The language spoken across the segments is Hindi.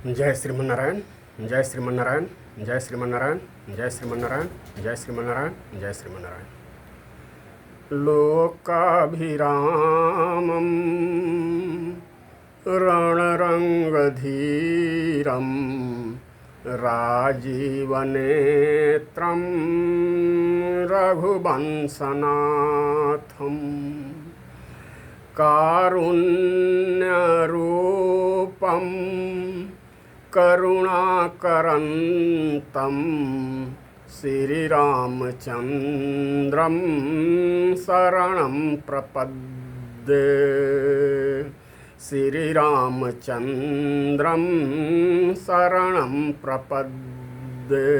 जय श्रीमन्नारायण, जय श्रीमन्नारायण, जय श्रीमन्नारायण, जय श्रीमन्नारायण, जय श्रीमन्नारायण, जय श्रीमन्नारायण। लोकाभिरामं रणरङ्गधीरं राजीवनेत्रं रघुवंशनाथं कारुण्यरूपं करुणाकरन्तं श्रीरामचन्द्रं शरणं प्रपद्ये। श्रीरामचन्द्रं शरणं प्रपद्ये।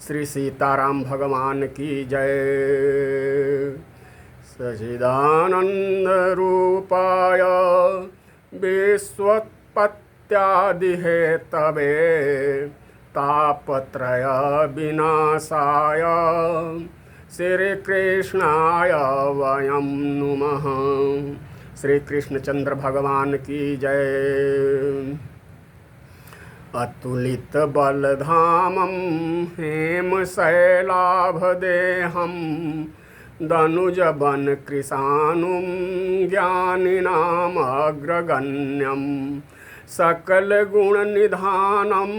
श्री सीताराम भगवान की जय। सच्चिदानंद रूपाय विश्वोत्पत्त्यादिहेतवे तापत्रय विनाशाय श्रीकृष्णाय वयं नुमः। श्री कृष्णचंद्र भगवान की जय। अतुलित बलधामं हेमशैलाभदेहं दनुजवन कृशानुं ज्ञानिनामग्रगण्यं सकलगुणनिधानं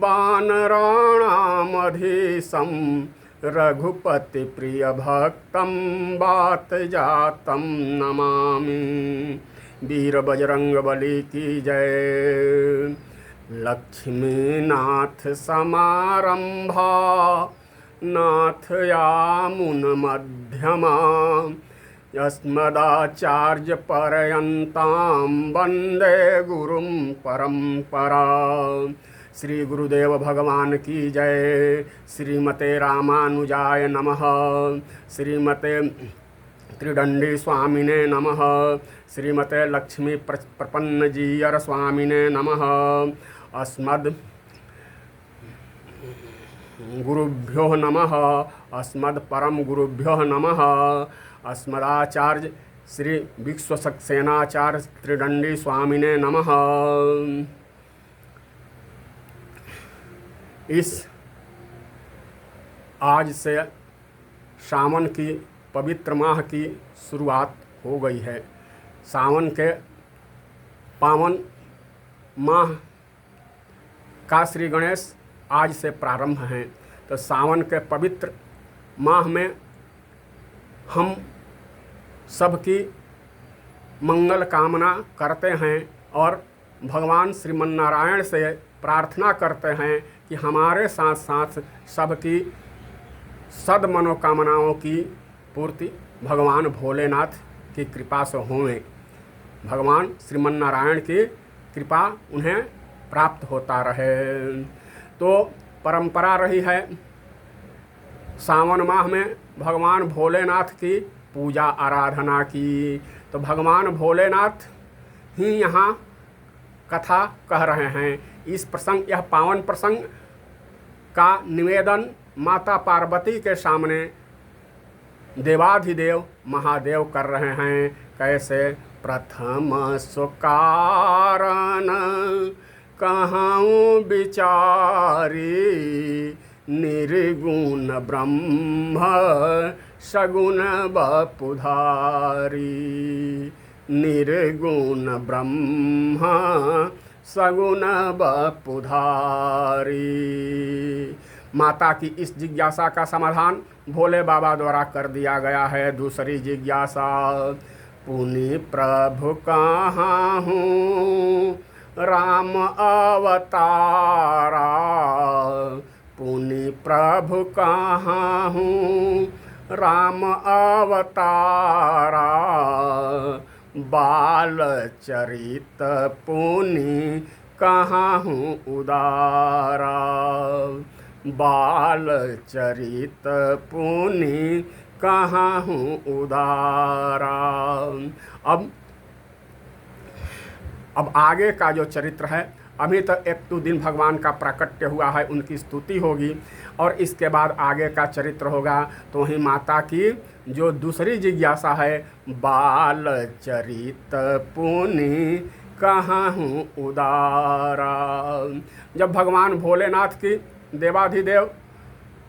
वानराणामधीशं रघुपतिप्रियभक्तं वातजातं नमामि। वीर बजरंगबली की जय। लक्ष्मीनाथ समारंभा नाथयामुनमध्यमा अस्मदाचार्यपर्यन्तां वन्दे गुरुं परम्परा। श्री गुरुदेव भगवान की जय। श्रीमते रामानुजाय नमः। श्रीमते त्रिदंडी स्वामिने नमः। श्रीमते लक्ष्मी प्रपन्नजीयर स्वामिने नमः। अस्मद् गुरुभ्यो नमः। अस्मद् परम गुरुभ्यो नमः। अस्मदाचार्य श्री विश्वसक्सेनाचार्य त्रिदंडी स्वामिने नमः। इस आज से सावन की पवित्र माह की शुरुआत हो गई है। सावन के पावन माह का श्री गणेश आज से प्रारंभ हैं। तो सावन के पवित्र माह में हम सबकी मंगल कामना करते हैं और भगवान श्रीमन्नारायण से प्रार्थना करते हैं कि हमारे साथ साथ सबकी सद मनोकामनाओं की पूर्ति भगवान भोलेनाथ की कृपा से होवे। भगवान श्रीमन्नारायण की कृपा उन्हें प्राप्त होता रहे। तो परंपरा रही है सावन माह में भगवान भोलेनाथ की पूजा आराधना की। तो भगवान भोलेनाथ ही यहाँ कथा कह रहे हैं। इस प्रसंग, यह पावन प्रसंग का निवेदन माता पार्वती के सामने देवाधिदेव महादेव कर रहे हैं। कैसे? प्रथम सुकारण कहूँ विचारी निर्गुण ब्रह्म सगुण बपुधारी। निर्गुण ब्रह्म सगुण बपुधारी। माता की इस जिज्ञासा का समाधान भोले बाबा द्वारा कर दिया गया है। दूसरी जिज्ञासा, पुनि प्रभु कहाँ हूँ राम अवतारा। पुनि प्रभु कहाँ हूँ राम अवतारा। बाल चरित पुनि कहाँ हूँ उदारा। बाल चरित पुनि कहाँ हूँ उदारा। अब आगे का जो चरित्र है, अभी तो एक दो दिन भगवान का प्राकट्य हुआ है, उनकी स्तुति होगी और इसके बाद आगे का चरित्र होगा। तो वहीं माता की जो दूसरी जिज्ञासा है, बाल चरित पुनि कहूँ उदारा। जब भगवान भोलेनाथ की देवाधिदेव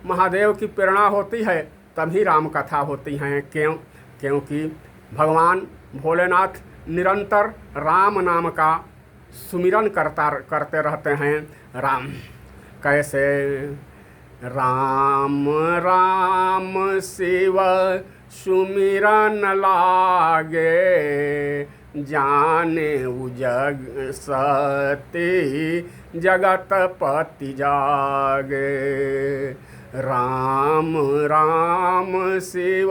महादेव की प्रेरणा होती है तभी राम कथा होती हैं। क्योंकि भगवान भोलेनाथ निरंतर राम नाम का सुमिरन करते रहते हैं। राम कैसे? राम राम शिव सुमिरन लागे, जाने उजग सती जगत पति जागे। राम राम शिव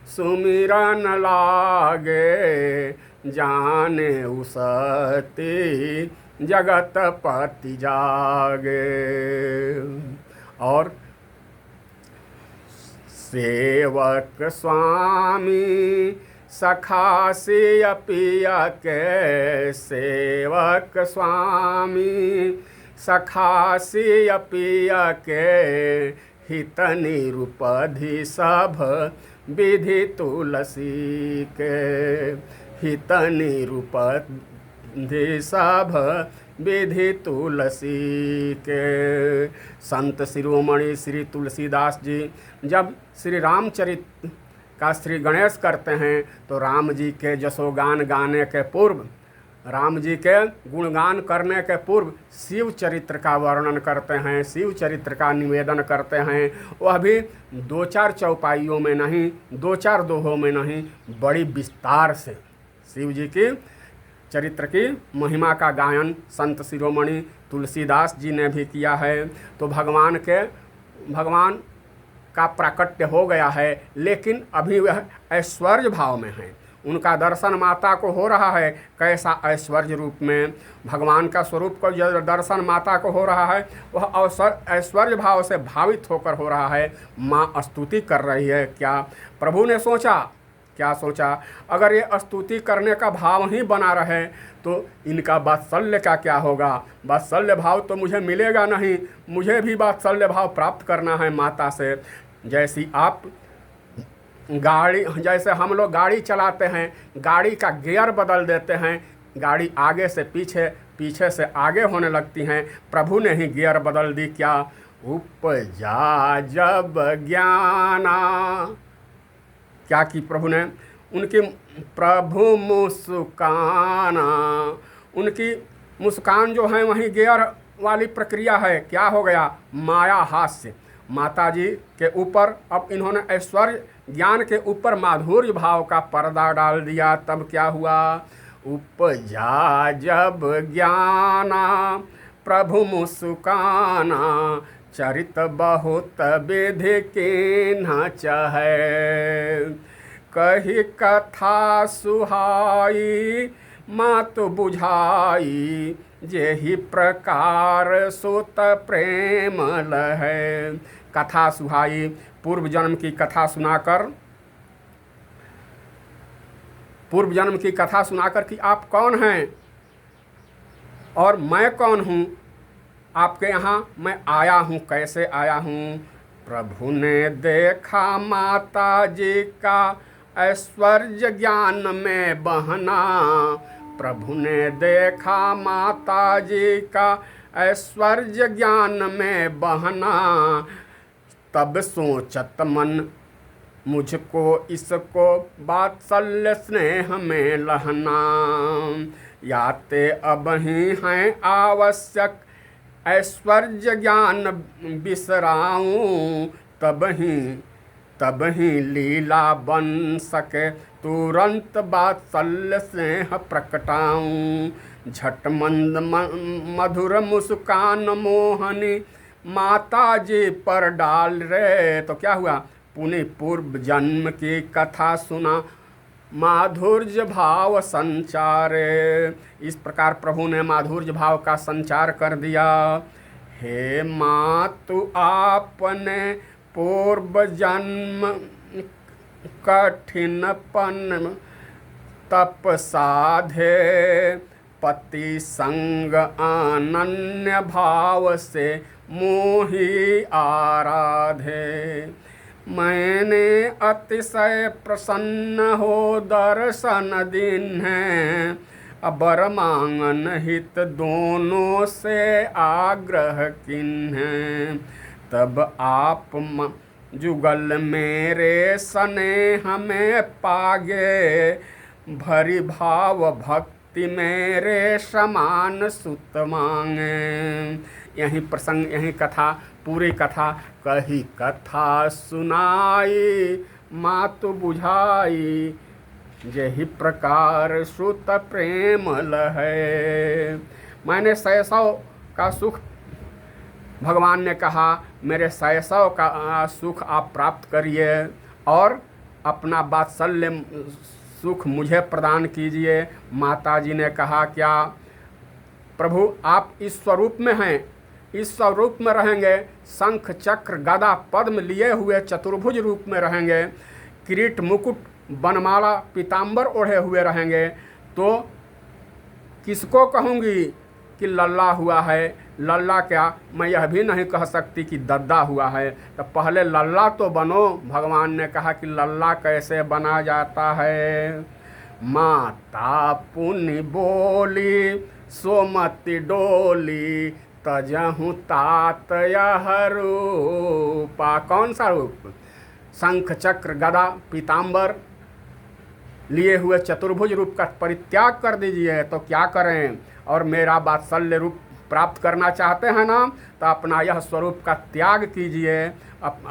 सुमिरन लागे, जाने उसती जगत पति जागे। और सेवक स्वामी सखा से पिया के, सेवक स्वामी सखा से पिया के, हित निरुपधि सब विधि तुलसी के। हित निरुपधि सब विधि तुलसी के। संत शिरोमणि श्री तुलसीदास जी जब श्री रामचरित का श्री गणेश करते हैं तो राम जी के जसोगान गाने के पूर्व, राम जी के गुणगान करने के पूर्व शिव चरित्र का वर्णन करते हैं, शिव चरित्र का निवेदन करते हैं। वह भी 2-4 चौपाइयों में नहीं, 2-4 दोहों में नहीं, बड़ी विस्तार से शिव जी की चरित्र की महिमा का गायन संत शिरोमणि तुलसीदास जी ने भी किया है। तो भगवान का प्राकट्य हो गया है, लेकिन अभी वह ऐश्वर्य भाव में है। उनका दर्शन माता को हो रहा है। कैसा ऐश्वर्य रूप में भगवान का स्वरूप को जो दर्शन माता को हो रहा है, वह ऐश्वर्य भाव से भावित होकर हो रहा है। माँ स्तुति कर रही है। क्या प्रभु ने क्या सोचा? अगर ये स्तुति करने का भाव ही बना रहे तो इनका वात्सल्य का क्या होगा? वात्सल्य भाव तो मुझे मिलेगा नहीं, मुझे भी वात्सल्य भाव प्राप्त करना है माता से। जैसे हम लोग गाड़ी चलाते हैं, गाड़ी का गियर बदल देते हैं, गाड़ी आगे से पीछे, पीछे से आगे होने लगती हैं। प्रभु ने ही गियर बदल दी। क्या? उपजा जब ज्ञाना। क्या की प्रभु ने? उनकी प्रभु मुस्काना, उनकी मुस्कान जो है वहीं गियर वाली प्रक्रिया है। क्या हो गया? माया हास्य। माता जी के ऊपर अब इन्होंने ऐश्वर्य ज्ञान के ऊपर माधुर्य भाव का पर्दा डाल दिया। तब क्या हुआ? उपजा जब ज्ञाना प्रभु मुस्काना, चरित बहुत विधि किन्ह चाहे। कही कथा सुहाई मात बुझाई, जेहि प्रकार सुत प्रेम लहै। कथा सुहाई, पूर्व जन्म की कथा सुनाकर कि आप कौन हैं और मैं कौन हूँ, आपके यहाँ मैं आया हूँ, कैसे आया हूँ। प्रभु ने देखा माता जी का ऐश्वर्य ज्ञान में बहना, प्रभु ने देखा माता जी का ऐश्वर्य ज्ञान में बहना। तब सोचत मन मुझको इसको वात्सल्य स्नेह में लहना। याते अब ही हैं आवश्यक ऐश्वर्य ज्ञान बिसराऊं, तब ही लीला बन सके तुरंत वात्सल्य स्नेह प्रकटाऊं। झट मंद मधुर मुस्कान मोहनी माता जी पर डाल रे। तो क्या हुआ? पुनः पूर्व जन्म की कथा सुना, माधुर्य भाव संचारे। इस प्रकार प्रभु ने माधुर्य भाव का संचार कर दिया। हे मातु आपने पूर्व जन्म कठिनपन तप साधे, पति संग अनन्य भाव से मोहि आराधे। मैंने अतिशय प्रसन्न हो दर्शन दिन है, अबर मांगन हित दोनों से आग्रह किन्हें। तब आप जुगल मेरे स्नेह में पागे, भरी भाव भक्ति मेरे समान सुत मांगे। यही प्रसंग, यही कथा, पूरी कथा कही कथा सुनाई, मातु बुझाई यही प्रकार श्रुत प्रेम लहै। मैंने शैशव का सुख, भगवान ने कहा मेरे शैशव का सुख आप प्राप्त करिए और अपना वात्सल्य सुख मुझे प्रदान कीजिए। माता जी ने कहा क्या प्रभु आप इस स्वरूप में हैं, इस स्वरूप में रहेंगे, शंख चक्र गदा पद्म लिए हुए चतुर्भुज रूप में रहेंगे, किरीट मुकुट बनमाला पीताम्बर ओढ़े हुए रहेंगे, तो किसको कहूँगी कि लल्ला हुआ है। लल्ला क्या, मैं यह भी नहीं कह सकती कि दद्दा हुआ है। तो पहले लल्ला तो बनो। भगवान ने कहा कि लल्ला कैसे बना जाता है। माता पुनि बोली सोमति डोली, तजहु तात यह रूपा। कौन सा रूप? शंख चक्र गदा पीताम्बर लिए हुए चतुर्भुज रूप का परित्याग कर दीजिए तो क्या करें। और मेरा वात्सल्य रूप प्राप्त करना चाहते हैं ना, तो अपना यह स्वरूप का त्याग कीजिए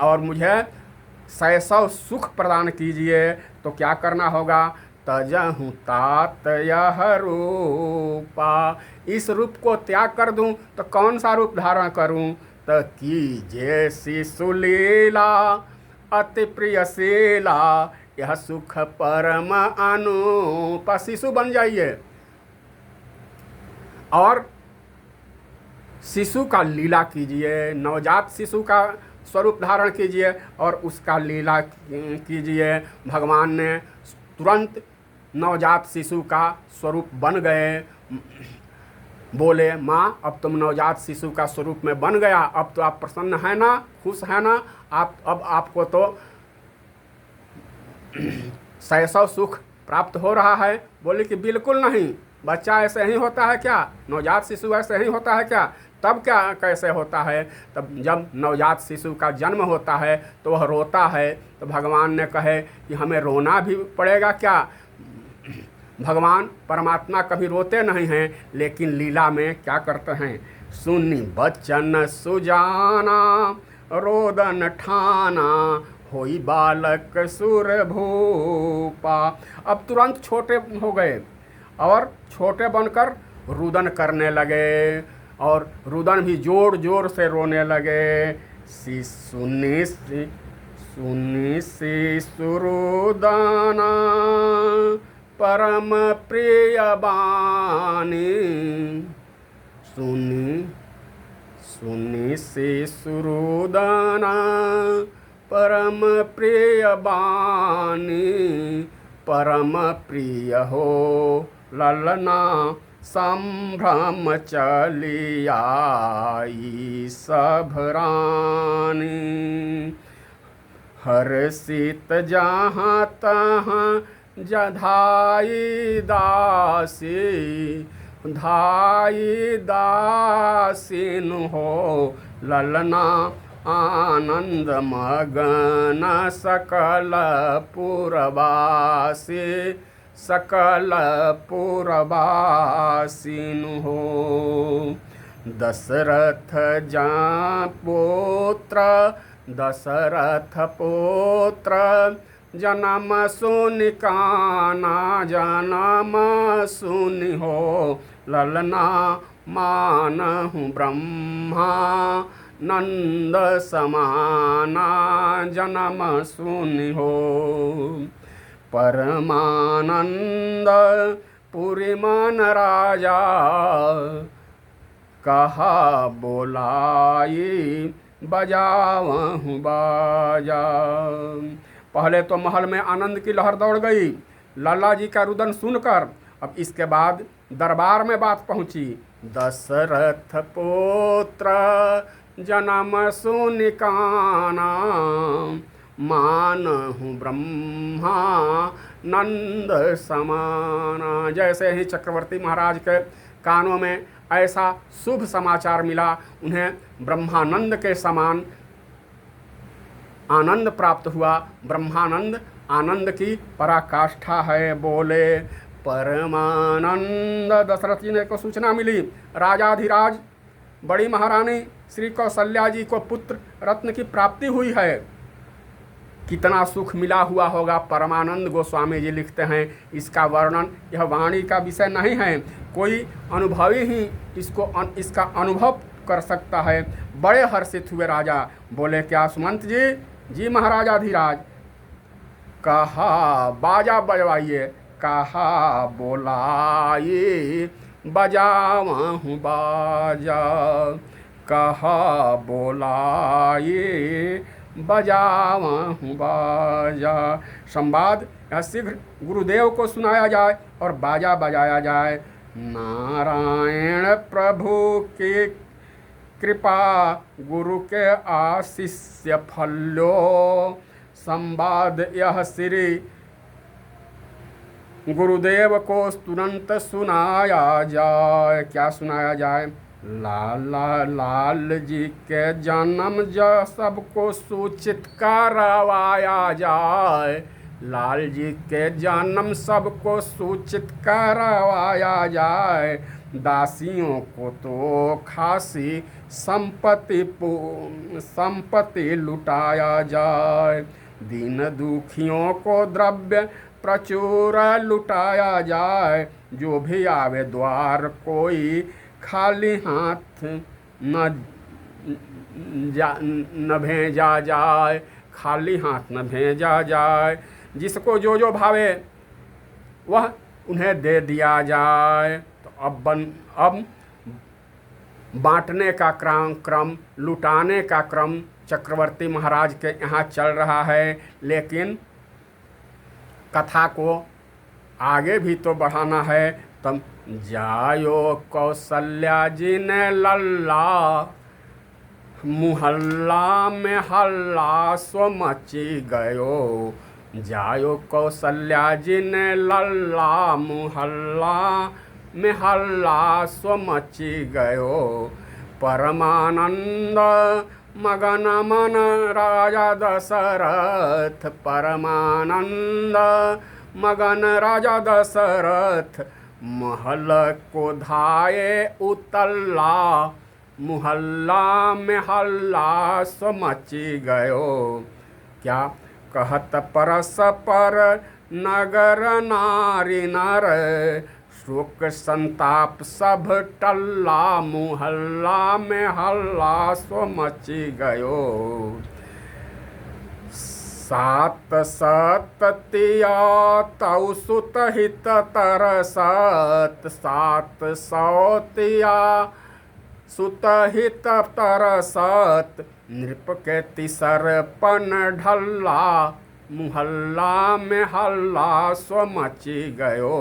और मुझे शैशव सुख प्रदान कीजिए। तो क्या करना होगा? तजहु तात यह रूपा। इस रूप को त्याग कर दूं तो कौन सा रूप धारण करूं? तो कीजिए शिशु लीला अति प्रियशीला, यह सुख परम अनुपा। शिशु बन जाइए और शिशु का लीला कीजिए, नवजात शिशु का स्वरूप धारण कीजिए और उसका लीला कीजिए। भगवान ने तुरंत नवजात शिशु का स्वरूप बन गए। बोले माँ अब तुम नवजात शिशु का स्वरूप में बन गया, अब तो आप प्रसन्न है ना, खुश है ना, आप अब आपको तो शैशव सुख प्राप्त हो रहा है। बोले कि बिल्कुल नहीं, बच्चा ऐसे ही होता है क्या? नवजात शिशु ऐसे ही होता है क्या? तब क्या कैसे होता है? तब जब नवजात शिशु का जन्म होता है तो वह रोता है, तो भगवान ने कहे कि हमें रोना भी पड़ेगा क्या? भगवान परमात्मा कभी रोते नहीं हैं, लेकिन लीला में क्या करते हैं? सुनी बचन सुजाना रोदन ठाना, होई बालक सुर भूपा। अब तुरंत छोटे हो गए और छोटे बनकर रुदन करने लगे और रुदन भी जोर जोर से रोने लगे। सुनी सुरुदाना परम प्रिय बानी, सुनी सुरुदाना परम प्रिय बानी, परम प्रिय हो ललना संभ्रम चली आई सब रानी। हर्षित जहाँ तहाँ जधाई दासी, धाई दासीन हो ललना आनंद मगन सकल पुरवासी, सकल पुरवासीन हो। दशरथ जा पुत्र, दशरथ पुत्र, जन्म सुनि काना, जन्म सुनि हो ललना मानहु ब्रह्मा नंद समाना, जन्म सुनि हो। परमानंद पुरी मन राजा, कहा बोलाई बजावहु बाजा। पहले तो महल में आनंद की लहर दौड़ गई लाला जी का रुदन सुनकर। अब इसके बाद दरबार में बात पहुंची। दशरथ पुत्र जन्म सुनि काना, मानहु ब्रह्मानंद समाना। जैसे ही चक्रवर्ती महाराज के कानों में ऐसा शुभ समाचार मिला, उन्हें ब्रह्मानंद के समान आनंद प्राप्त हुआ। ब्रह्मानंद आनंद की पराकाष्ठा है। बोले परमानंद। दशरथ जी ने को सूचना मिली, राजाधिराज बड़ी महारानी श्री कौशल्या जी को पुत्र रत्न की प्राप्ति हुई है। कितना सुख मिला हुआ होगा। परमानंद गोस्वामी जी लिखते हैं, इसका वर्णन यह वाणी का विषय नहीं है, कोई अनुभवी ही इसका अनुभव कर सकता है। बड़े हर्षित हुए राजा। बोले क्या सुमंत जी? जी महाराजाधिराज। कहा बाजा बजवाइए। कहा बोलाइए बजावहूँ बाजा। कहा बोलाइए बजावहूँ बाजा। संवाद यह शीघ्र गुरुदेव को सुनाया जाए और बाजा बजाया जाए। नारायण प्रभु की कृपा गुरु के आशिष्य फल्यो। संवाद यह श्री गुरुदेव को तुरंत सुनाया जाए। क्या सुनाया जाए? लाल जी के जन्म जो सबको सूचित करवाया जाए। लाल जी के जन्म सबको सूचित करवाया जाए। दासियों को तो खासी संपत्ति लुटाया जाए। दीन दुखियों को द्रव्य प्रचुर लुटाया जाए। जो भी आवे द्वार कोई खाली हाथ न भेजा जाए। खाली हाथ न भेजा जाए। जिसको जो जो भावे वह उन्हें दे दिया जाए। तो अब बांटने का क्रम, लुटाने का क्रम चक्रवर्ती महाराज के यहाँ चल रहा है। लेकिन कथा को आगे भी तो बढ़ाना है। तब जायो कौशल्या जी ने लल्ला। मुहल्ला में हल्ला सो मची गयो। जायो कौशल्या जी ने लल्ला। मुहल्ला में हल्ला सो मची गयो। परमानंद मगन मन राजा दशरथ। परमानंद मगन राजा दशरथ। महल को धाये उतल्ला। मुहल्ला में हल्ला सो मची गयो। क्या कहत परस्पर नगर नारी नर। शोक संताप सब टल्ला। मुहल्ला में हल्ला सो मची गयो। सात सततिया तौ सुत हित तरसत। सात सौतिया सुत हित तरसत। नृप के तिसर पन ढल्ला। मुहल्ला में हल्ला सो मची गयो।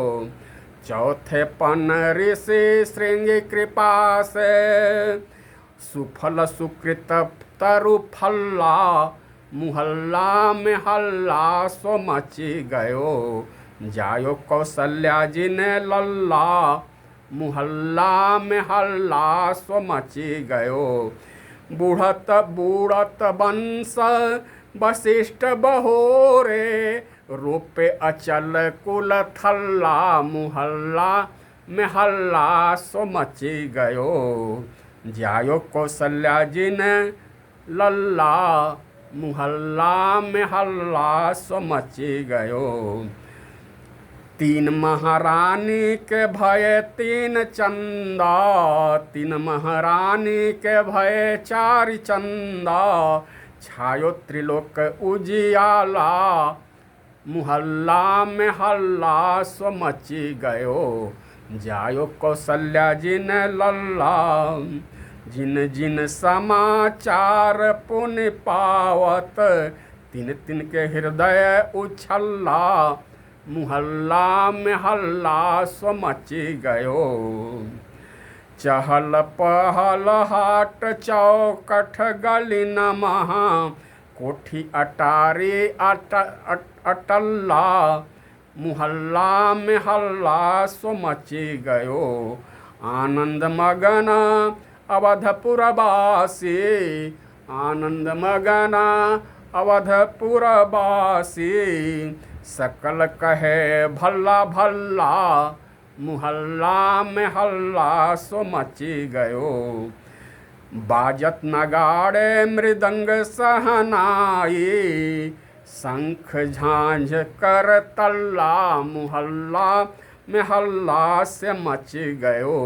चौथे पन ऋषि श्रृंगी कृपा से। सुफल सुकृत तरु फल्ला। मुहल्ला में हल्ला सो मची गयो। जायो कौशल्या जी ने लल्ला। मुहल्ला में हल्ला सो मची गयो। बूढ़त वंश वशिष्ठ बहोरे। रूपे अचल कुल थल्ला। मुहल्ला में हल्ला सो मची गयो। जायो कौशल्या जी ने लल्ला। मुहल्ला में हल्ला सो मची गयो। तीन महारानी के भय तीन चंदा। तीन महारानी के भय चार चंदा। छायो त्रिलोक उजियाला। मुहल्ला में हल्ला सो मची गयो। जायो कौशल्या जी ने लल्ला। जिन जिन समाचार पुण्य पावत। तिन तिन के हृदय उछल्ला। मुहल्ला में हल्ला सो मची गयो। चहल पहल हाट चौकठ गली नमः। कोठी अटारी अटल्ला, मुहल्ला में हल्ला सो मची गयो। आनंद मगन अवधपुरवासी, आनंद मगन अवधपुरवासी, सकल कहे भल्ला भल्ला, मुहल्ला में हल्ला सो मची गयो। बाजत नगाड़े मृदंग सहनाई, शंख झांझ कर तल्ला, मुहल्ला में हल्ला से मच गयो।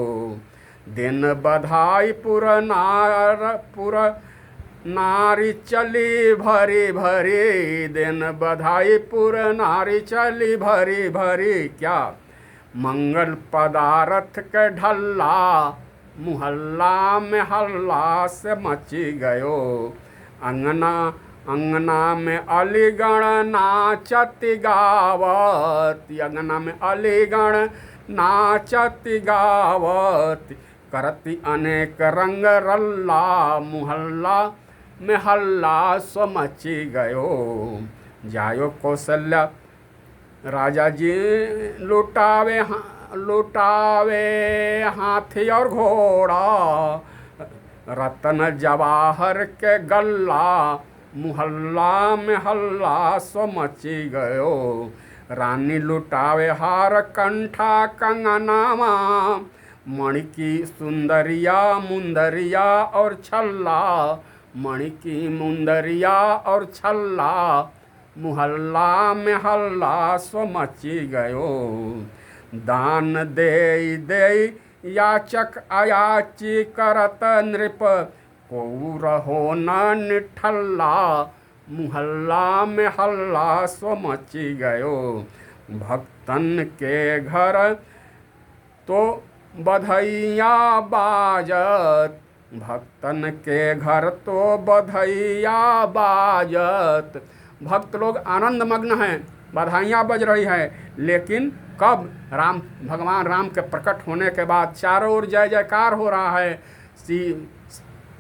दिन बधाई पुर नारी चली भरी भरी, दिन बधाई पुर नारी चली भरी भरी, क्या मंगल पदार्थ के ढल्ला, मुहल्ला में हल्ला से मची गयो। अंगना अंगना में अलीगण नाचती गावत, अंगना में अलीगण नाचती गावत, करती अनेक रंग रल्ला, मुहल्ला में हल्ला सो मची गयो। जायो कौशल्या राजा जी लुटावे हाथी और घोड़ा, रतन जवाहर के गल्ला, मुहल्ला में हल्ला सो मची गयो। रानी लुटावे हार कंठा कंगनामा, मणि की सुंदरिया मुंदरिया और छल्ला, मणि की मुंदरिया और छल्ला, मुहल्ला में हल्ला सो मची गयो। दान दे दे याचक अयाची करत नृप, को रहो न निठल्ला, मुहल्ला में हल्ला सो मची गयो। भक्तन के घर तो बधैया बाजत, भक्तन के घर तो बधैया बाजत, भक्त लोग आनंद मग्न हैं, बधाइयाँ बज रही हैं। लेकिन कब? भगवान राम के प्रकट होने के बाद चारों ओर जय जयकार हो रहा है। श्री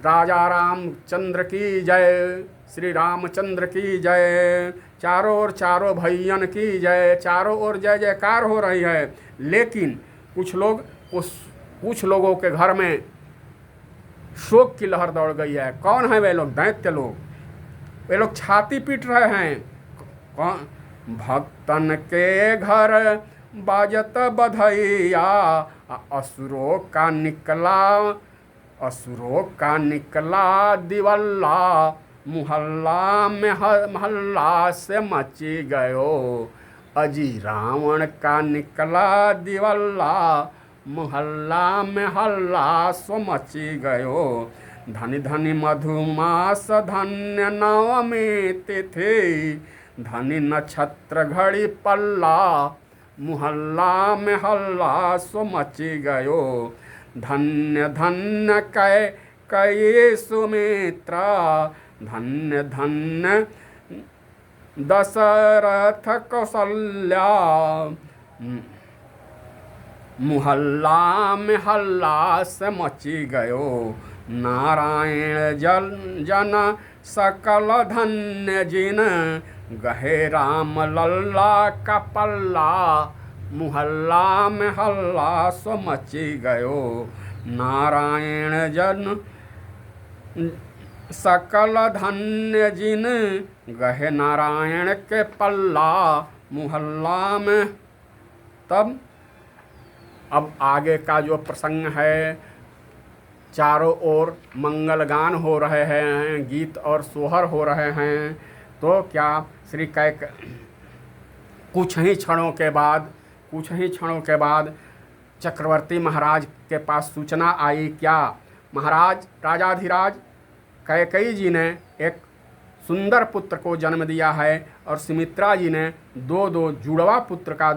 राजा रामचंद्र की जय, श्री रामचंद्र की जय, चारों ओर चारों भैयन की जय, चारों ओर जय जयकार हो रही है। लेकिन कुछ लोगों के घर में शोक की लहर दौड़ गई है। कौन है वे लोग? दैत्य लोग। वे लोग छाती पीट रहे हैं। कौन? भक्तन के घर बाजत बधैया, असुरों का निकला दिवल्ला, मुहल्ला में महल्ला से मची गयो। अजी रावण का निकला दिवल्ला, मुहल्ला में हल्ला सो मची गयो। धनी धनी मधुमास धन्य नवमी तिथि, धनी नक्षत्र घड़ी पल्ला, मुहल्ला में हल्ला सो मची गयो। धन्य धन्य कई सुमित्रा, धन्य धन्य दशरथ कौशल्या, मुहल्ला में हल्ला से मची गयो। नारायण जन सकल धन्य जिन, गहे राम लल्ला का पल्ला, मुहल्ला में हल्ला सो मची गयो। नारायण जन सकल धन्य जिन, गहे नारायण के पल्ला, मुहल्ला में। तब अब आगे का जो प्रसंग है, चारों ओर मंगल गान हो रहे हैं, गीत और सोहर हो रहे हैं। तो क्या श्री कुछ ही क्षणों के बाद चक्रवर्ती महाराज के पास सूचना आई। क्या? महाराज राजाधिराज कैकेयी जी ने एक सुंदर पुत्र को जन्म दिया है और सुमित्रा जी ने दो जुड़वा पुत्र का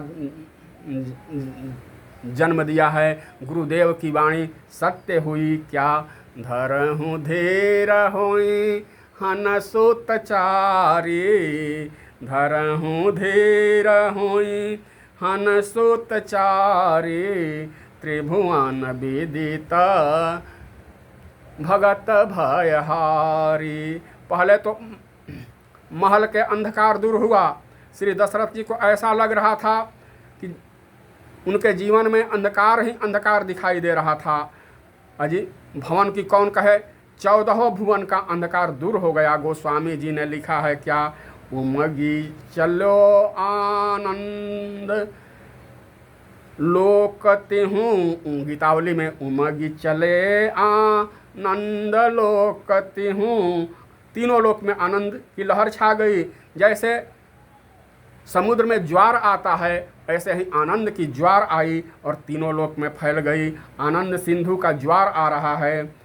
जन्म दिया है। गुरुदेव की वाणी सत्य हुई। क्या? धरहूँ धीर होई हन सुतचारी, धरहूँ धीर होई हन सुतचारी, त्रिभुवन विदित भगत भयहारी। पहले तो महल के अंधकार दूर हुआ। श्री दशरथ जी को ऐसा लग रहा था कि उनके जीवन में अंधकार ही अंधकार दिखाई दे रहा था। अजी भवन की कौन कहे, 14 भुवन का अंधकार दूर हो गया। गोस्वामी जी ने लिखा है क्या, उमगी चलो आनंद लोकते हूँ, गीतावली में उमगी चले आनंद लोकते हूँ। तीनों लोक में आनंद की लहर छा गई। जैसे समुद्र में ज्वार आता है ऐसे ही आनंद की ज्वार आई और तीनों लोक में फैल गई। आनंद सिंधु का ज्वार आ रहा है।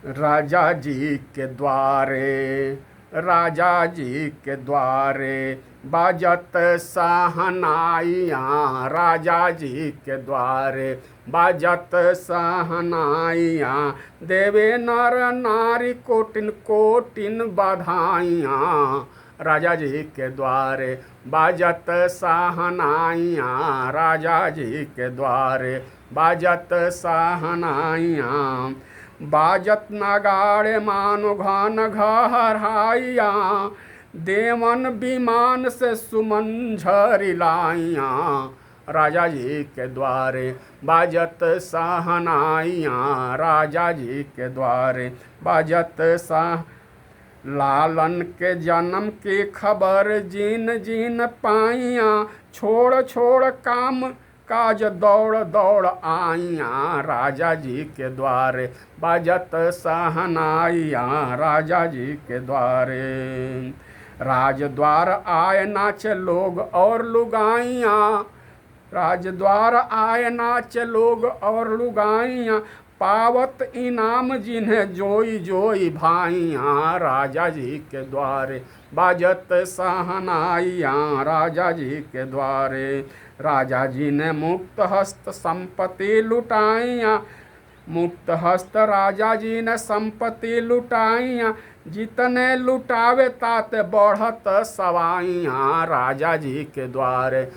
राजा जी के द्वारे, राजा जी के द्वारे बाजत सहनाइयाँ, राजा जी के द्वारे बाजत सहनाइयाँ, देवे नर नारी कोटिन कोटिन बधाइयाँ, राजा जी के द्वारे बाजत सहनाइयाँ, राजा जी के द्वारे बाजत सहनाइयाँ, बाजत नगाड़े मानो घन घहराइयाँ, देवन विमान से सुमन झरिलाइयाँ, राजा जी के द्वारे बाजत सहनाइयाँ, राजा जी के द्वारे बाजत सह। लालन के जन्म की खबर जिन जिन पाइयाँ, छोड़ छोड़ काम काज दौड़ दौड़ आइयाँ, राजा जी के द्वारे बाजत सहनाइयाँ, राजा जी के द्वारे। राजद्वार आए नाचे लोग और लुगाइयाँ, राजद्वार आए नाचे लोग और लुगाइयाँ, पावत इनाम जिन्हें जोई जोई भाइयाँ, राजा जी के द्वारे बाजत सहनाइयाँ, राजा जी के द्वारे। राजा जी ने मुक्त हस्त संपत्ति लुटाइयाँ, मुक्त हस्त राजा जी ने संपत्ति लुटाइयाँ, जितने लुटावे ताते बढ़त सवाइयाँ, राजा जी के द्वारे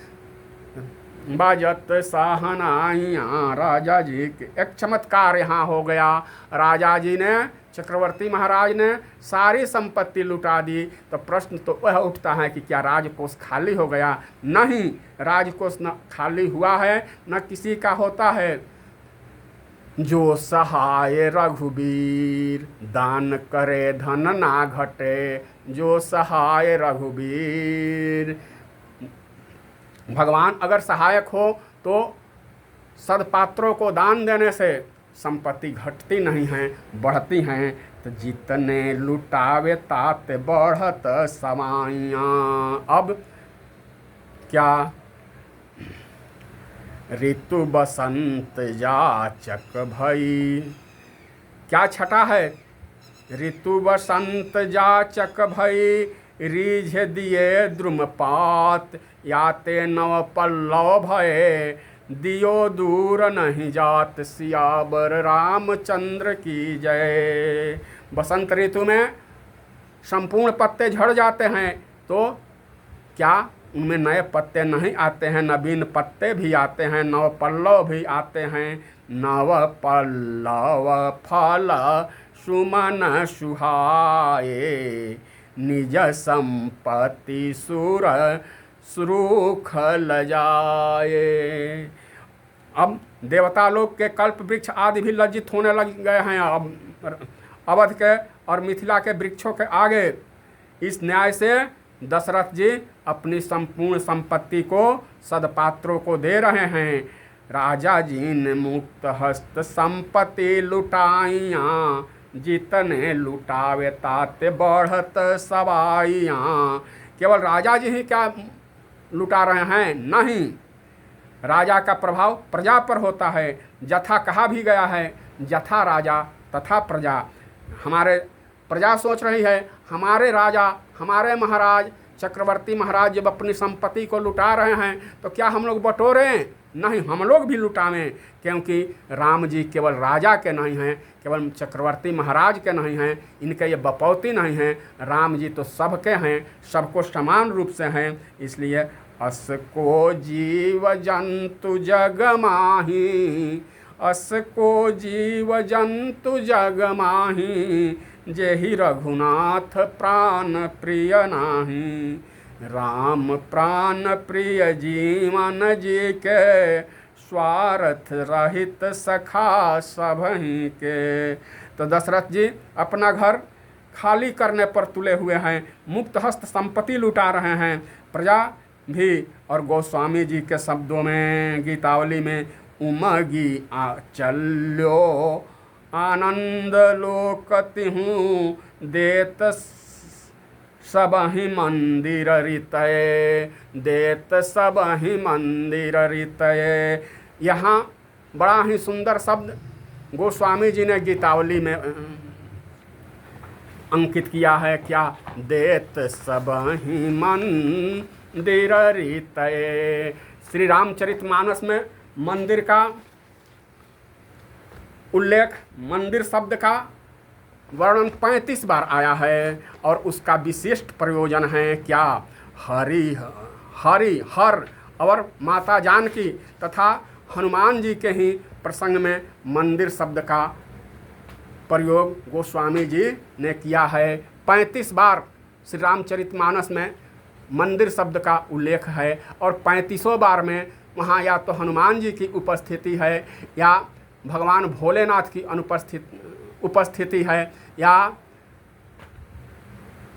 बाजत सहनाइयाँ, राजा जी के। एक चमत्कार यहाँ हो गया। राजा जी ने, चक्रवर्ती महाराज ने सारी संपत्ति लुटा दी। तो प्रश्न तो वह उठता है कि क्या राजकोष खाली हो गया? नहीं, राजकोष न खाली हुआ है न किसी का होता है। जो सहाय रघुबीर दान करे धन ना घटे, जो सहाय रघुबीर। भगवान अगर सहायक हो तो सदपात्रों को दान देने से संपत्ति घटती नहीं है, बढ़ती हैं। तो जितने लुटावे ताते बढ़त समाइयाँ। अब क्या ऋतु बसंत जाचक भई, क्या छटा है? ऋतु बसंत जाचक भई, रीझ दिए द्रुमपात, याते नव पल्लव भये, दियो दूर नहीं जात, सियावर रामचंद्र की जय। बसंत ऋतु में संपूर्ण पत्ते झड़ जाते हैं, तो क्या उनमें नए पत्ते नहीं आते हैं? नवीन पत्ते भी आते हैं, नव पल्लव भी आते हैं। नव पल्लव फल सुमन सुहाए, निज संपत्ति सुर सुरुख लजाए। अब देवता लोग के कल्प वृक्ष आदि भी लज्जित होने लग गए हैं। अब अवध के और मिथिला के वृक्षों के आगे। इस न्याय से दशरथ जी अपनी संपूर्ण संपत्ति को सदपात्रों को दे रहे हैं। राजा जी ने मुक्त हस्त संपत्ति लुटाइयाँ, जितने लुटावे ताते बढ़त सवाइयाँ। केवल राजा जी ही क्या लुटा रहे हैं? नहीं, राजा का प्रभाव प्रजा पर होता है। जथा कहा भी गया है, जथा राजा तथा प्रजा। हमारे प्रजा सोच रही है हमारे राजा, हमारे महाराज, चक्रवर्ती महाराज जब अपनी संपत्ति को लुटा रहे हैं तो क्या हम लोग बटोरें? नहीं, हम लोग भी लुटावें। क्योंकि राम जी केवल राजा के नहीं हैं, केवल चक्रवर्ती महाराज के नहीं हैं, इनके ये बपौती नहीं हैं। राम जी तो सबके हैं, सबको समान रूप से हैं। इसलिए अस को जीव जंतु जग माही, अस को जीव जंतु जग माही, जेहि रघुनाथ प्राण प्रिय नाही। राम प्राण प्रिय जीवन जी के, स्वार्थ रहित सखा सबहि के। तो दशरथ जी अपना घर खाली करने पर तुले हुए हैं, मुक्त हस्त संपत्ति लुटा रहे हैं। प्रजा भी, और गोस्वामी जी के शब्दों में गीतावली में, उमगी चल्यो आनंद लोकति हूँ, देत सबहि मंदिर रितये, देत सबहि मंदिर रितये। यहाँ बड़ा ही सुंदर शब्द गोस्वामी जी ने गीतावली में अंकित किया है। क्या? देत सबहि मंदिर रितये। श्री रामचरितमानस में मंदिर का उल्लेख, मंदिर शब्द का वर्णन 35 बार आया है, और उसका विशिष्ट प्रयोजन है क्या? हरि हर और माता जानकी तथा हनुमान जी के ही प्रसंग में मंदिर शब्द का प्रयोग गोस्वामी जी ने किया है। 35 बार श्री रामचरितमानस में मंदिर शब्द का उल्लेख है, और 35 बार में वहाँ या तो हनुमान जी की उपस्थिति है, या भगवान भोलेनाथ की उपस्थिति है, या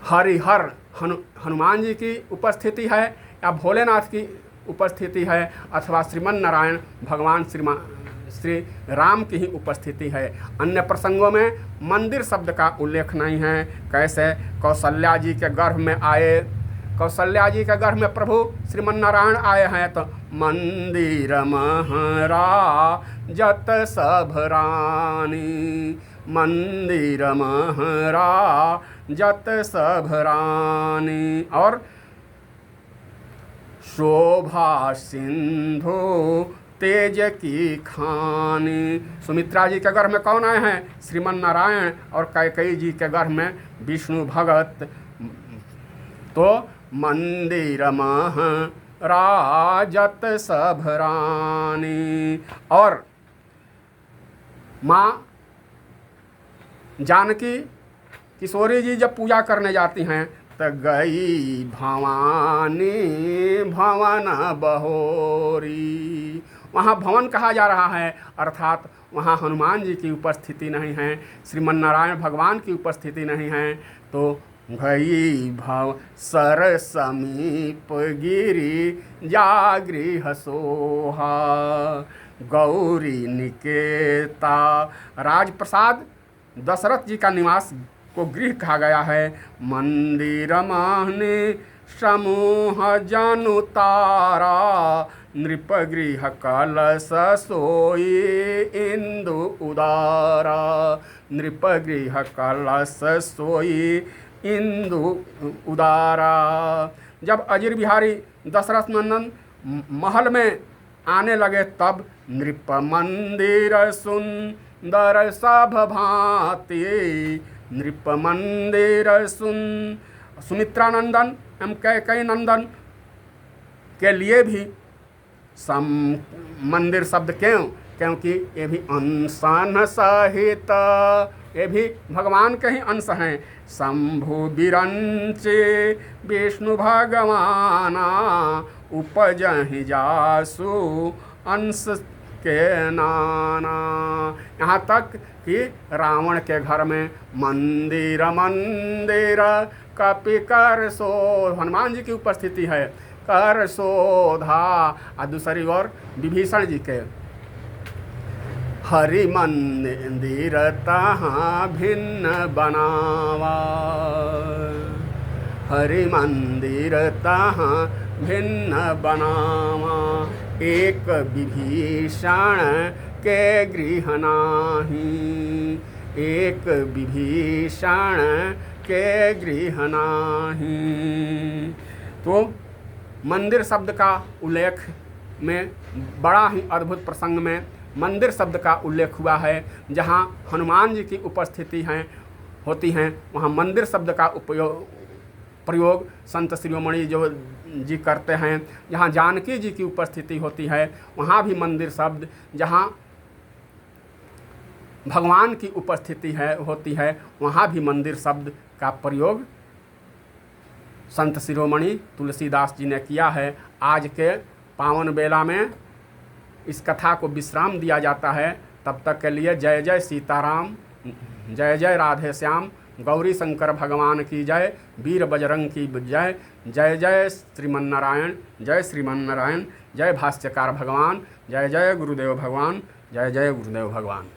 हरिहर हनुमान जी की उपस्थिति है, या भोलेनाथ की उपस्थिति है, अथवा श्रीमन नारायण भगवान श्री राम की ही उपस्थिति है। अन्य प्रसंगों में मंदिर शब्द का उल्लेख नहीं है। कैसे? कौशल्या जी के गर्भ में आए, कौशल्या जी के गर्भ में प्रभु श्रीमन नारायण आए हैं, तो मंदिर महराजत सब रानी, मंदिर महराजत सब रानी। और शोभा सिंधु तेज की खानी। सुमित्रा जी के गर्भ में कौन आए हैं? श्रीमन नारायण। और कैकेयी जी के गर्भ में विष्णु भगत। तो मंदिर महराजत सब रानी। और माँ जानकी किशोरी जी जब पूजा करने जाती हैं, तो गई भवानी भवन बहोरी। वहाँ भवन कहा जा रहा है, अर्थात वहाँ हनुमान जी की उपस्थिति नहीं है, श्रीमन नारायण भगवान की उपस्थिति नहीं है। तो गई भव सर समीप गिरी जागृह सोहा, गौरी निकेता। राजप्रसाद दशरथ जी का निवास को गृह कहा गया है। मंदिर महने समूह जनु तारा, नृप गृह कलश सोई इंदु उदारा, नृप गृह कलश सोई इंदु उदारा। जब अजीर बिहारी दशरथ नंदन महल में आने लगे, तब नृप मंदिर सुंदर सब भांति, नृप मंदिर सुमित्रा नंदन एवं कैकेयी नंदन के लिए भी मंदिर शब्द क्यों? क्योंकि ये भी अंशन सहित, ये भी भगवान के ही अंश हैं। शंभु बिरंचे विष्णु भगवाना, उपजहि जासु अंश के नाना। यहाँ तक कि रावण के घर में मंदिर मंदिर कपि कर सो, हनुमान जी की उपस्थिति है, कर शोधा। और दूसरी ओर विभीषण जी के हरि मंदिर तहाँ भिन्न बनावा, हरि मंदिर तहाँ भिन्न बनावा। एक विभीषण के गृह नाही, एक विभीषण के गृह नाही। तो मंदिर शब्द का उल्लेख में बड़ा ही अद्भुत प्रसंग में मंदिर शब्द का उल्लेख हुआ है। जहाँ हनुमान जी की उपस्थिति होती हैं, वहाँ मंदिर शब्द का प्रयोग संत शिरोमणि जो जी करते हैं। जहाँ जानकी जी की उपस्थिति होती है, वहाँ भी मंदिर शब्द, जहाँ भगवान की उपस्थिति होती है, वहाँ भी मंदिर शब्द का प्रयोग संत शिरोमणि तुलसीदास जी ने किया है। आज के पावन बेला में इस कथा को विश्राम दिया जाता है। तब तक के लिए जय जय सीताराम, जय जय राधे श्याम, गौरी शंकर भगवान की जय, वीर बजरंग की जय, जय जय श्रीमन्नारायण, जय श्रीमन्नारायण, जय भाष्यकार भगवान, जय जय गुरुदेव भगवान, जय जय गुरुदेव भगवान।